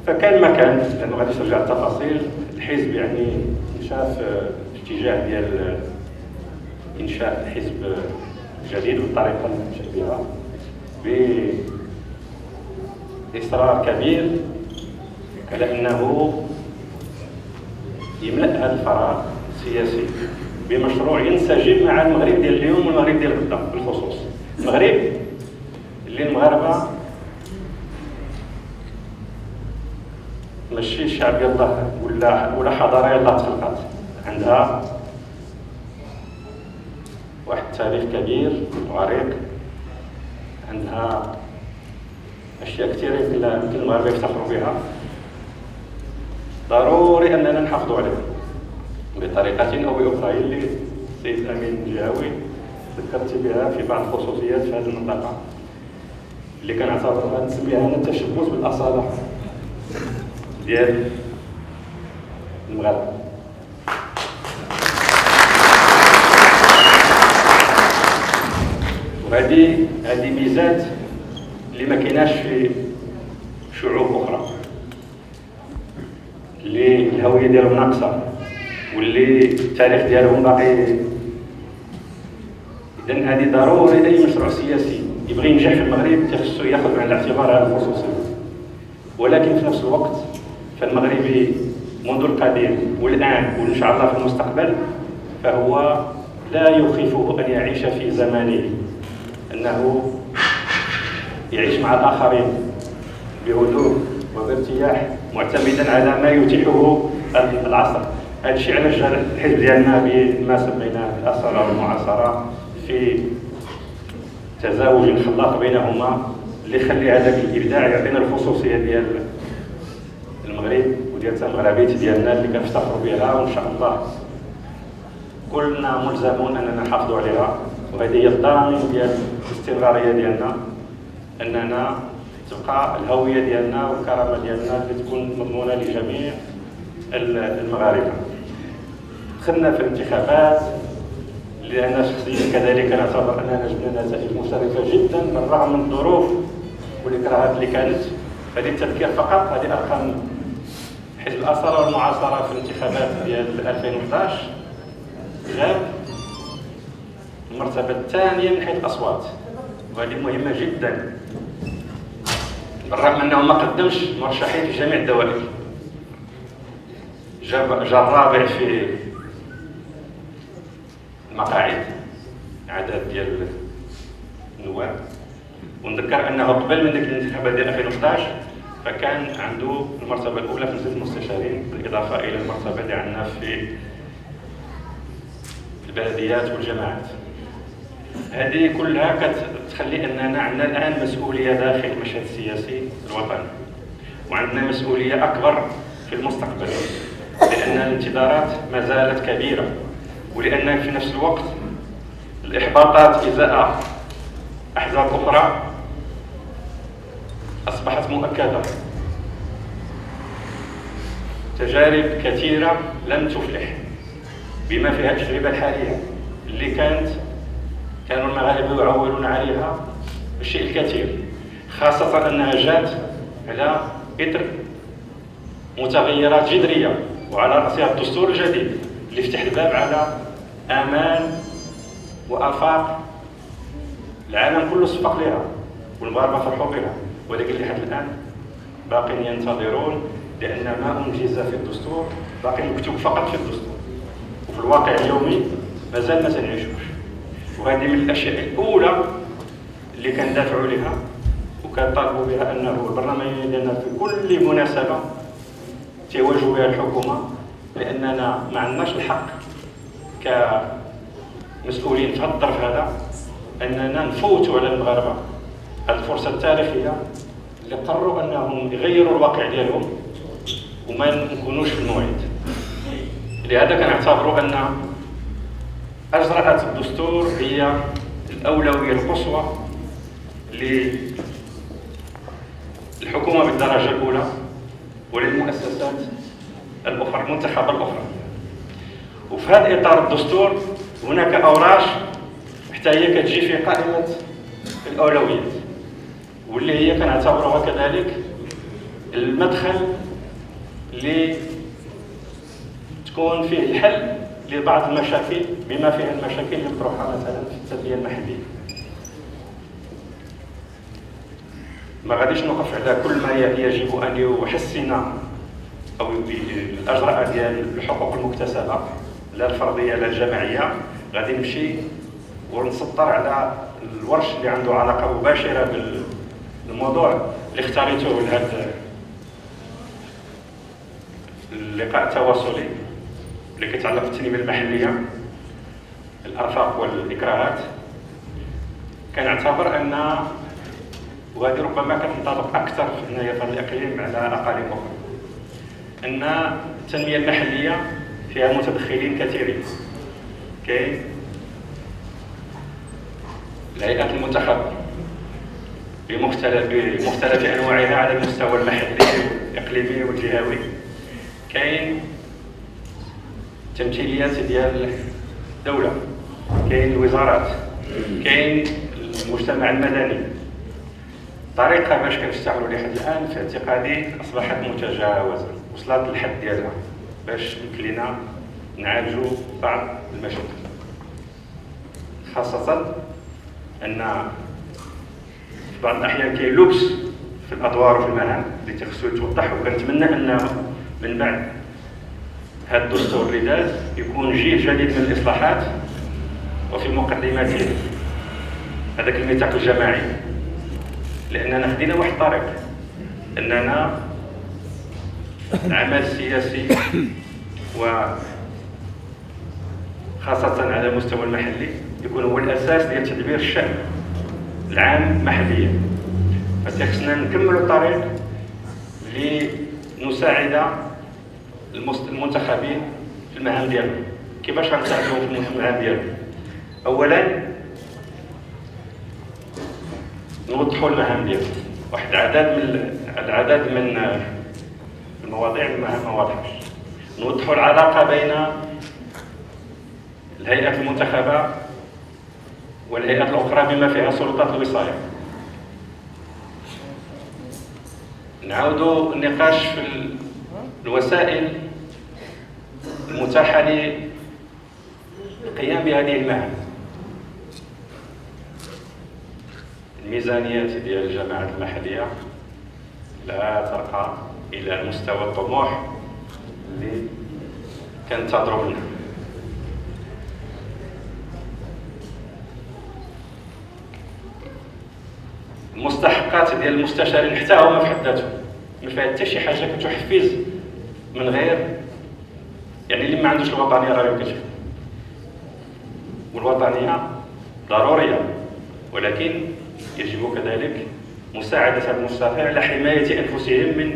فكان مكان، لانه غادي نرجع التفاصيل، الحزب يعني مشى في اتجاه ديال انشاء حزب جديد بالطريقه اللي نشأ بها باصرار كبير على انه يملأ هذا الفراغ السياسي بمشروع ينسجم مع المغرب ديال اليوم والمغرب ديال غدا بالخصوص. المغرب اللي المغاربه ماشي شعب يلاه ولا حضاره يلاه تخلقات، عندها واحد التاريخ كبير وعريق، عندها اشياء كثيره يمكن المغاربه يفتخروا بها، ضروري اننا نحافظوا عليها بطريقه او باخرى. اللي السيد امين الجهوي ذكرت بها في بعض الخصوصيات في هذه المنطقه اللي كنعتبرها نسميها انا التشبث بالاصاله ديال المغاربه. وهذه ميزات اللي ما كايناش في شعوب اخرى اللي الهويه ديالهم ناقصه واللي التاريخ ديالهم باقي. اذا هذه ضروري اي مشروع سياسي يبغي ينجح في المغرب خصو ياخذ بعين الاعتبار هذه الخصوصيه. ولكن في نفس الوقت فالمغربي منذ القديم والان وان شاء الله في المستقبل فهو لا يخيفه ان يعيش في زمانه، انه يعيش مع الاخرين بهدوء وبارتياح معتمدا على ما يتيحه العصر. هذا الشيء علاش الحزب ديالنا بما سميناه الاصاله والمعاصره في تزاوج خلاق بينهما اللي يخلي هذاك الابداع يعطينا الخصوصيه ديال المغرب وديال المغربيت ديالنا اللي كنفتخروا بها، وان شاء الله كلنا ملزمون اننا نحافظوا عليها. وهذه هي الضامن ديال الاستمراريه ديالنا، اننا تبقى الهويه ديالنا والكرامه ديالنا اللي تكون مضمونه لجميع المغاربه. دخلنا في الانتخابات اللي انا شخصيا كذلك نعتبر اننا جبنا نتائج مشرفه جدا بالرغم من الظروف والاكراهات اللي كانت. هذه التذكير فقط، هذه ارقام حزب الاصاله والمعاصره في الانتخابات ديال 2011 جاب المرتبه الثانيه من حيث الاصوات، وهذه مهمه جدا بالرغم انه ما قدمش مرشحين في جميع الدوائر. جا الرابع في المقاعد عدد ديال النواب، ونذكر انه قبل من ذيك الانتخابات ديال 2011 فكان عنده المرتبه الاولى في مجلس المستشارين، بالاضافه الى المرتبه اللي عندنا في البلديات والجماعات. هذه كلها كتخلي اننا عندنا الان مسؤوليه داخل المشهد السياسي الوطني، وعندنا مسؤوليه اكبر في المستقبل، لان الانتظارات ما زالت كبيره، ولان في نفس الوقت الاحباطات ازاء احزاب اخرى اصبحت مؤكده. تجارب كثيره لم تفلح بما فيها التجربه الحاليه اللي كانوا المغاربه يعولون عليها الشيء الكثير، خاصه انها جات على اثر متغيرات جذريه، وعلى راسها الدستور الجديد اللي فتح الباب على امان وافاق العالم كله صفق لها والمغاربه فرحوا بها، ولكن لحد الان باقين ينتظرون، لان ما انجز في الدستور باقي مكتوب فقط في الدستور، وفي الواقع اليومي مازال ما تنعيشوش. وهذه من الاشياء الاولى اللي كندافعوا لها وكنطالبوا بها، انه البرلمانيين ديالنا في كل مناسبه تواجه بها الحكومه، لاننا ما عندناش الحق كمسؤولين في هذا الظرف هذا اننا نفوتوا على المغاربه هذه الفرصه التاريخيه اللي قرروا انهم يغيروا الواقع ديالهم وما نكونوش في الموعد. لهذا كنعتبروا ان اجراءات الدستور هي الاولويه القصوى للحكومه بالدرجه الاولى وللمؤسسات الاخرى المنتخبه الاخرى. وفي هذا اطار الدستور هناك اوراش حتى هي كتجي في قائمه الاولويات، واللي هي كنعتبروها كذلك المدخل اللي تكون فيه الحل لبعض المشاكل بما فيها المشاكل اللي مطروحه مثلا في التنميه المحليه. ما غاديش نوقف على كل ما يجب ان يحسن او الاجراء ديال الحقوق المكتسبه لا الفرديه لا الجماعيه، غادي نمشي ونسطر على الورش اللي عنده علاقه مباشره بالموضوع اللي اختاريته لهذا اللقاء التواصلي اللي كيتعلق بالتنميه المحليه، الارفاق والاكراهات. كنعتبر ان وهذه ربما كتنطبق اكثر هنايا في هذا الاقليم على اقاليم اخرى، ان التنميه المحليه فيها متدخلين كثيرين. كاين الهيئات المنتخبه بمختلف انواعها على المستوى المحلي والاقليمي والجهوي. كاين التمثيليات ديال الدوله، كاين الوزارات، كاين المجتمع المدني. الطريقه باش كنشتغلوا لحد الان في اعتقادي اصبحت متجاوزه، وصلت للحد ديالها باش يمكن لنا نعالجوا بعض المشاكل، خاصه ان في بعض الاحيان كاين لبس في الادوار وفي المهام اللي تخصو يتوضح. وكنتمنى ان من بعد هذا الدستور اللي داز يكون جيل جديد من الاصلاحات، وفي مقدمته هذاك الميثاق الجماعي، لاننا خدينا واحد الطريق اننا العمل السياسي وخاصه على المستوى المحلي يكون هو الاساس ديال تدبير الشأن العام محليا. فخصنا نكملوا الطريق لنساعد المنتخبين في المهام ديالهم. كيفاش غنساعدوهم في المهام ديالهم؟ اولا نوضحوا المهام ديالهم، واحد العدد من المواضيع المهام ما واضحش. نوضحوا العلاقه بين الهيئات المنتخبه والهيئات الاخرى بما فيها سلطات الوصايه. نعاودوا النقاش في الوسائل المتاحه للقيام بهذه المهام. الميزانيات ديال الجماعات المحليه لا ترقى الى المستوى الطموح اللي كنتظروا منها. المستحقات ديال المستشارين حتى هما في حد ذاتهم ما فيها حتى شي حاجه كتحفز من غير، يعني اللي ما عندوش الوطنيه راه يمكن، والوطنيه ضروريه، ولكن يجب كذلك مساعدة هذا المستشار على حماية أنفسهم من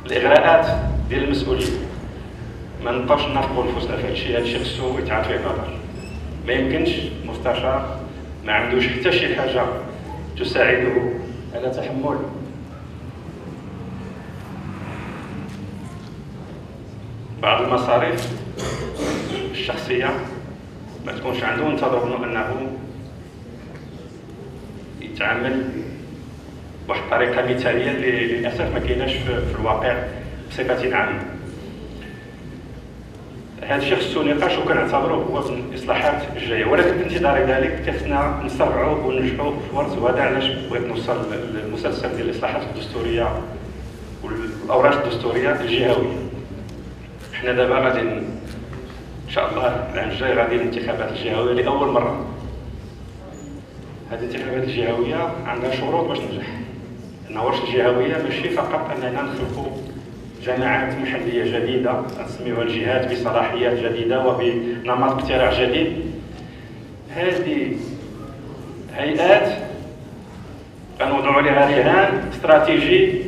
الإغراءات ديال المسؤولين. ما نبقاوش ننافقوا نفوسنا في هذا الشيء خصو يتعاد فيه النظر. ما يمكنش مستشار ما عندوش حتى شي حاجة تساعده على تحمل بعض المصاريف الشخصية ما تكونش عنده، ننتظر منه أنه يتعامل بواحد الطريقه مثاليه اللي للاسف ما كايناش في الواقع بصفه عامه. هذا الشيء خصو نقاش وكنعتبروه هو من الاصلاحات الجايه، ولكن بانتظار ذلك خصنا نسرعوا وننجحوا في ورث. وهذا علاش بغيت نوصل للمسلسل ديال الاصلاحات الدستوريه والاوراق الدستوريه الجهويه. حنا دابا غادي ان شاء الله العام الجاي غادي الانتخابات الجهويه لاول مره. هذه الانتخابات الجهويه عندها شروط باش تنجح. الورش الجهويه ماشي فقط اننا نخلقوا جماعات محليه جديده نسميوها الجهات بصلاحيات جديده وبنمط اقتراع جديد. هذه هيئات كنوضعوا لها رهان استراتيجي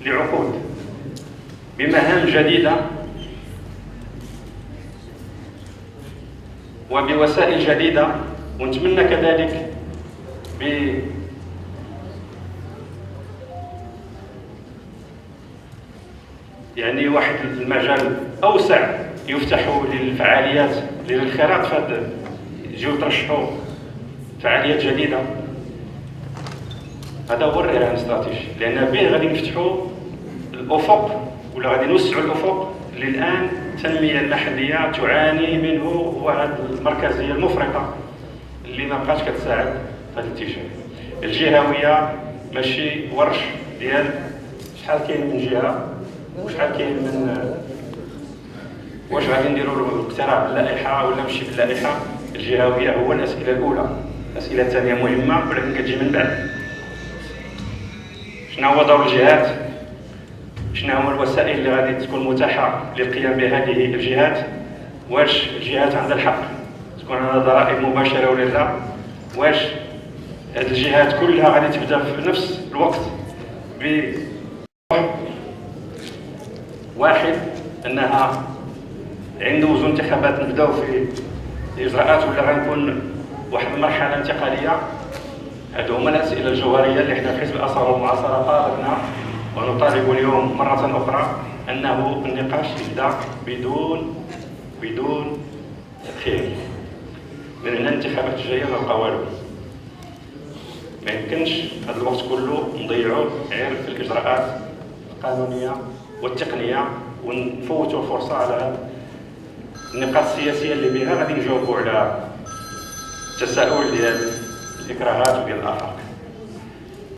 لعقود بمهام جديده وبوسائل جديده، ونتمنى كذلك يعني واحد المجال اوسع يفتح للفعاليات للانخراط في يجيو يترشحوا فعاليات جديده هذا هو الرهان الاستراتيجي، لان به غادي نفتحوا الافق ولا غادي نوسعوا الافق اللي الان التنميه المحليه تعاني منه، هو هذه المركزيه المفرطه اللي ما بقاش كتساعد في هذا الاتجاه. الجهويه ماشي ورش ديال شحال كاين من جهه وشحال كاين من واش غادي نديروا الاقتراع باللائحه ولا ماشي باللائحه. الجهويه هو الاسئله الاولى، الاسئله الثانيه مهمه ولكن كتجي من بعد. شنو هو دور الجهات؟ شنو هما الوسائل اللي غادي تكون متاحه للقيام بهذه الجهات؟ واش الجهات عندها الحق تكون عندها ضرائب مباشره ولا لا؟ واش هذه الجهات كلها غادي تبدا في نفس الوقت واحد انها عند وزن انتخابات نبداو في الاجراءات ولا غنكون واحد المرحله انتقاليه؟ هذو هما الاسئله الجوهريه اللي حنا في حزب الاثار والمعاصره طالبنا ونطالب اليوم مره اخرى انه النقاش يبدا بدون تاخير. من هنا الانتخابات الجايه ما بقى والو، ما يمكنش هذا الوقت كله نضيعوه غير في الاجراءات القانونيه والتقنيه ونفوتوا الفرصه على النقاط السياسيه اللي بها غادي نجاوبوا على التساؤل ديال الاكراهات وديال الاخر.